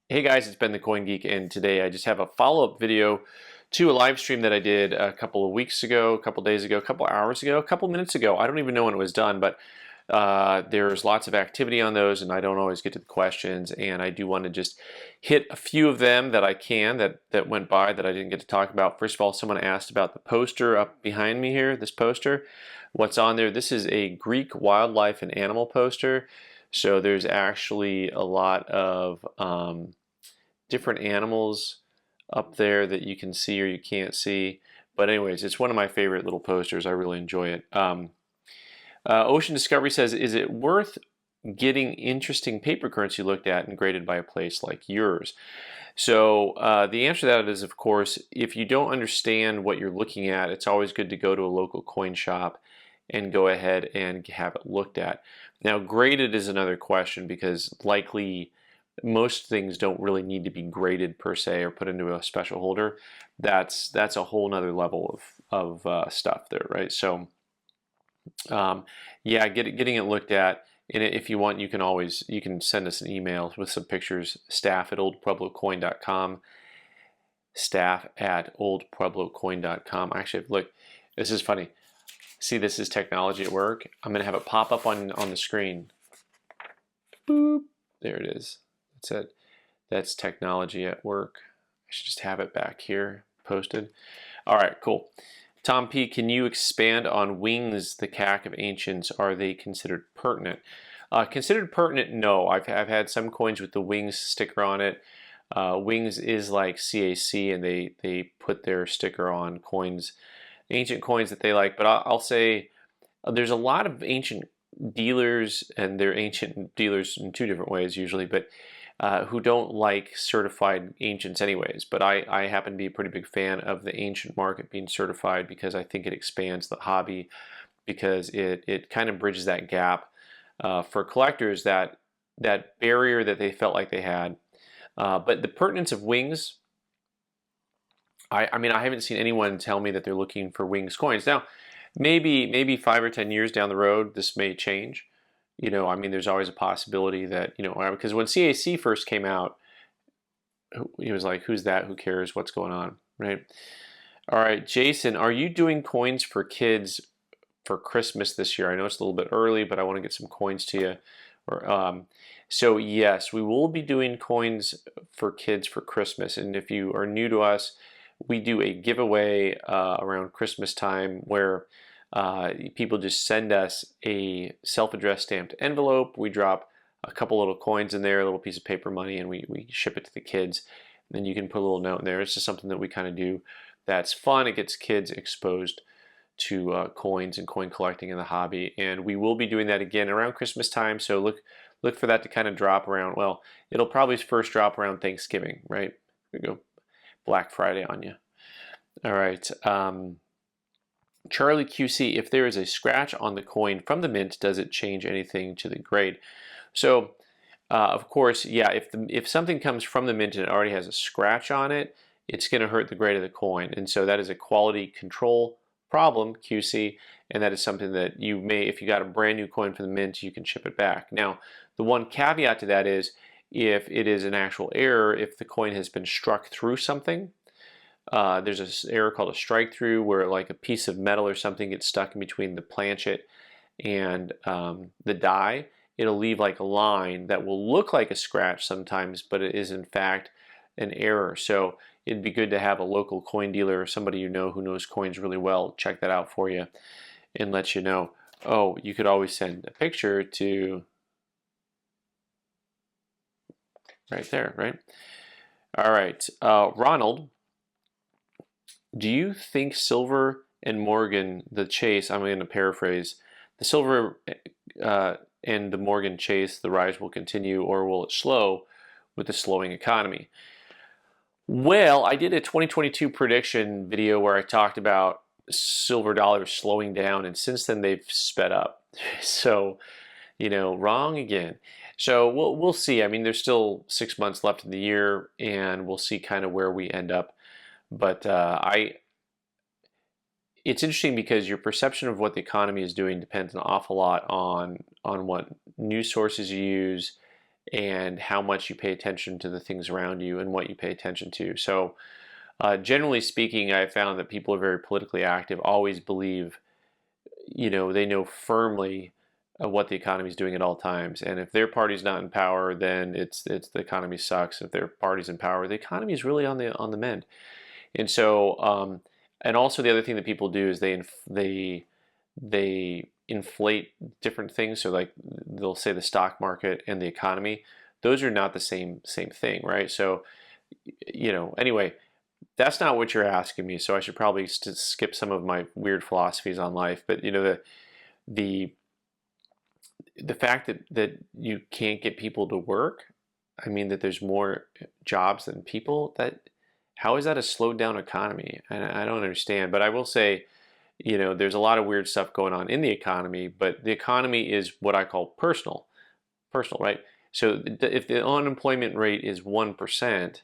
Hey guys, it's Ben the Coin Geek, and today I just have a follow-up video to a live stream that I did a couple of weeks ago, a couple days ago, a couple hours ago, a couple minutes ago. I don't even know when it was done, but there's lots of activity on those, and I don't always get to the questions, and I do want to just hit a few of them that I can that went by that I didn't get to talk about. First of all, someone asked about the poster up behind me here, this poster. What's on there? This is a Greek wildlife and animal poster. So there's actually a lot of different animals up there that you can see or you can't see. But anyways, it's one of my favorite little posters. I really enjoy it. Ocean Discovery says, is it worth getting interesting paper currency looked at and graded by a place like yours? So the answer to that is, of course, if you don't understand what you're looking at, it's always good to go to a local coin shop and go ahead and have it looked at. Now, graded is another question because likely most things don't really need to be graded per se or put into a special holder. That's a whole nother level of stuff there, right? So yeah, getting it looked at. And if you want, you can send us an email with some pictures. Staff@oldpueblocoin.com. Staff@oldpueblocoin.com. Actually, look, this is funny. See, this is technology at work. I'm gonna have it pop up on the screen. Boop. There it is. That's it. That's technology at work. I should just have it back here posted. All right, cool. Tom P, can you expand on wings, the CAC of ancients? Are they considered pertinent? Considered pertinent? No. I've had some coins with the wings sticker on it. Wings is like CAC, and they put their sticker on coins, ancient coins that they like. But I'll say there's a lot of ancient dealers, and they're ancient dealers in two different ways usually, but who don't like certified ancients anyways. But I happen to be a pretty big fan of the ancient market being certified because I think it expands the hobby, because it kind of bridges that gap for collectors, that barrier that they felt like they had. But the pertinence of wings, I mean, I haven't seen anyone tell me that they're looking for wings coins. Now, maybe 5 or 10 years down the road, this may change. You know, I mean, there's always a possibility that, you know, because when CAC first came out, he was like, who's that? Who cares? What's going on? Right? All right, Jason, are you doing coins for kids for Christmas this year? I know it's a little bit early, but I want to get some coins to you. So yes, we will be doing coins for kids for Christmas. And if you are new to us, we do a giveaway around Christmas time where people just send us a self-addressed stamped envelope. We drop a couple little coins in there, a little piece of paper money, and we ship it to the kids. And then you can put a little note in there. It's just something that we kind of do that's fun. It gets kids exposed to coins and coin collecting in the hobby. And we will be doing that again around Christmas time. So look for that to kind of drop around. Well, it'll probably first drop around Thanksgiving, right? We go Black Friday on you. All right. Charlie QC, if there is a scratch on the coin from the mint, does it change anything to the grade? So, of course, yeah, if something comes from the mint and it already has a scratch on it, it's going to hurt the grade of the coin. And so that is a quality control problem, QC, and that is something that you may, if you got a brand new coin from the mint, you can ship it back. Now, the one caveat to that is if it is an actual error, if the coin has been struck through something, there's an error called a strike through, where like a piece of metal or something gets stuck in between the planchet and the die. It'll leave like a line that will look like a scratch sometimes, but it is in fact an error. So it'd be good to have a local coin dealer or somebody you know who knows coins really well check that out for you and let you know. Oh, you could always send a picture to right there, right? All right, Ronald, do you think Silver and Morgan, the chase, I'm going to paraphrase, the Silver and the Morgan chase, the rise will continue, or will it slow with the slowing economy? Well, I did a 2022 prediction video where I talked about silver dollars slowing down, and since then they've sped up. So, you know, wrong again. So we'll see. I mean, there's still 6 months left in the year, and we'll see kind of where we end up. But it's interesting because your perception of what the economy is doing depends an awful lot on what news sources you use and how much you pay attention to the things around you and what you pay attention to. So generally speaking, I found that people who are very politically active always believe, they know firmly what the economy is doing at all times. And if their party's not in power, then it's the economy sucks. If their party's in power, the economy is really on the mend. And so, and also the other thing that people do is they inflate different things. So like they'll say the stock market and the economy, those are not the same thing, right? So, anyway, that's not what you're asking me. So I should probably skip some of my weird philosophies on life. But the fact that you can't get people to work, I mean that there's more jobs than people, how is that a slowed down economy? I don't understand. But I will say, there's a lot of weird stuff going on in the economy, but the economy is what I call personal, right? So if the unemployment rate is 1%,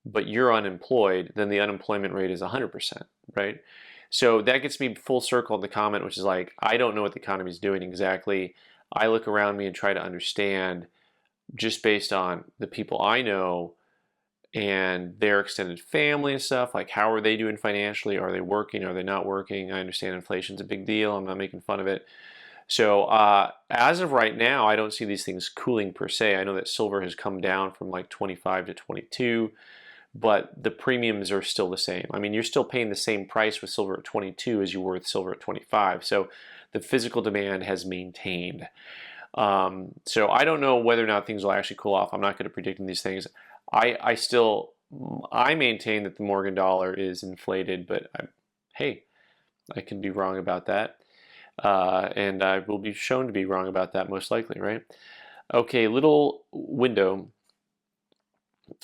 but you're unemployed, then the unemployment rate is 100%, right? So that gets me full circle in the comment, which is like, I don't know what the economy is doing exactly. I look around me and try to understand just based on the people I know and their extended family and stuff, like how are they doing financially? Are they working? Are they not working? I understand inflation's a big deal. I'm not making fun of it. So as of right now, I don't see these things cooling per se. I know that silver has come down from like 25 to 22, but the premiums are still the same. I mean, you're still paying the same price with silver at 22 as you were with silver at 25. So the physical demand has maintained. So I don't know whether or not things will actually cool off. I'm not good at predicting these things. I maintain that the Morgan dollar is inflated, but hey, I can be wrong about that. And I will be shown to be wrong about that most likely, right? Okay, little window.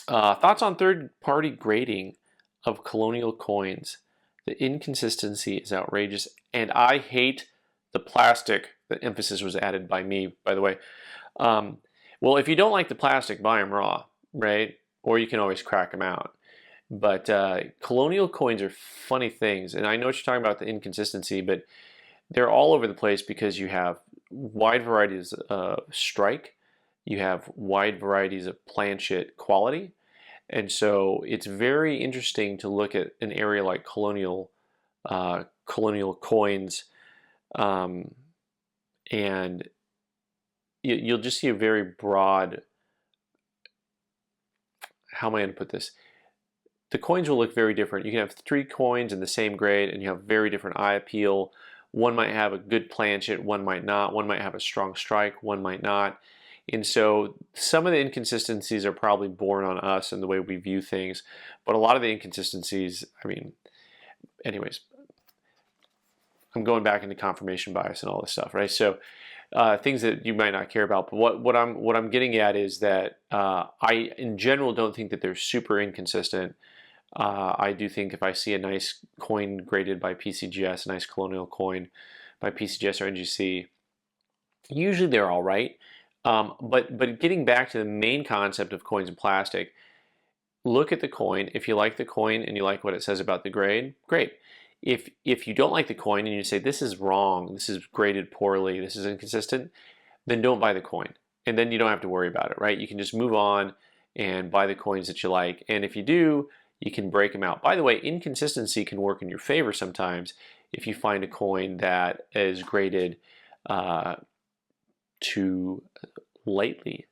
Thoughts on third-party grading of Colonial coins. The inconsistency is outrageous, and I hate the plastic. The emphasis was added by me, by the way. Well, if you don't like the plastic, buy them raw, right? Or you can always crack them out. But Colonial coins are funny things, and I know what you're talking about, the inconsistency, but they're all over the place because you have wide varieties of strike, you have wide varieties of planchet quality, and so it's very interesting to look at an area like Colonial coins, and you'll just see a very broad. How am I going to put this? The coins will look very different. You can have 3 coins in the same grade, and you have very different eye appeal. One might have a good planchet, one might not. One might have a strong strike, one might not. And so some of the inconsistencies are probably born on us and the way we view things. But a lot of the inconsistencies, I mean, anyways, I'm going back into confirmation bias and all this stuff, right? So things that you might not care about. But what I'm getting at is that I, in general, don't think that they're super inconsistent. I do think if I see a nice coin graded by PCGS, a nice Colonial coin by PCGS or NGC, usually they're all right. But getting back to the main concept of coins and plastic, look at the coin. If you like the coin and you like what it says about the grade, great. If you don't like the coin and you say this is wrong, this is graded poorly, this is inconsistent, then don't buy the coin. And then you don't have to worry about it, right? You can just move on and buy the coins that you like. And if you do, you can break them out. By the way, inconsistency can work in your favor sometimes if you find a coin that is graded too lightly,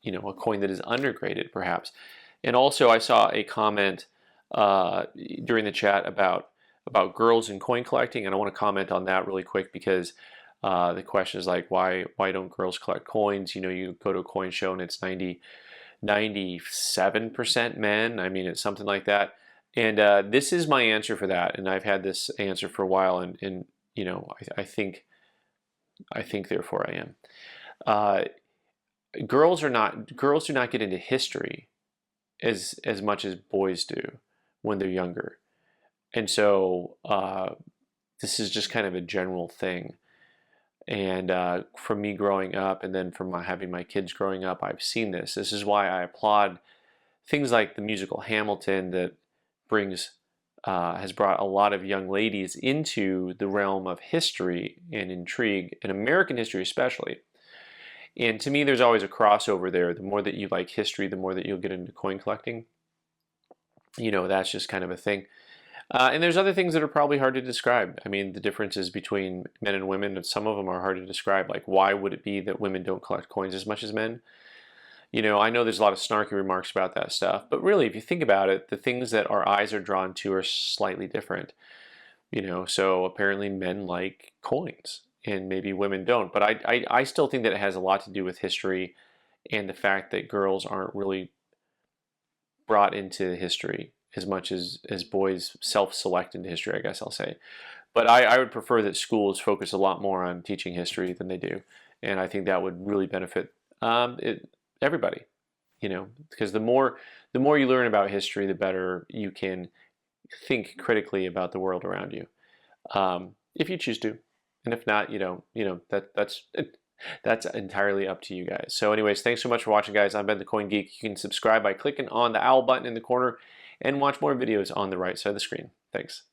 a coin that is undergraded perhaps. And also I saw a comment during the chat about girls and coin collecting, and I want to comment on that really quick because the question is like, why don't girls collect coins? You go to a coin show and it's 97% men. I mean, it's something like that. And this is my answer for that. And I've had this answer for a while. And I think therefore I am. Girls do not get into history as much as boys do when they're younger. And so this is just kind of a general thing. And from me growing up, and then from having my kids growing up, I've seen this. This is why I applaud things like the musical Hamilton that has brought a lot of young ladies into the realm of history and intrigue, in American history especially. And to me, there's always a crossover there. The more that you like history, the more that you'll get into coin collecting. You know, that's just kind of a thing. And there's other things that are probably hard to describe. I mean, the differences between men and women, and some of them are hard to describe. Like, why would it be that women don't collect coins as much as men? You know, I know there's a lot of snarky remarks about that stuff, but really, if you think about it, the things that our eyes are drawn to are slightly different. You know, so apparently men like coins and maybe women don't. But I still think that it has a lot to do with history and the fact that girls aren't really brought into history as much as boys self-select into history, I guess I'll say. But I would prefer that schools focus a lot more on teaching history than they do. And I think that would really benefit everybody, you know, because the more you learn about history, the better you can think critically about the world around you, if you choose to. And if not, you don't. You know, that's entirely up to you guys. So anyways, thanks so much for watching, guys. I've been the Coin Geek. You can subscribe by clicking on the owl button in the corner and watch more videos on the right side of the screen. Thanks.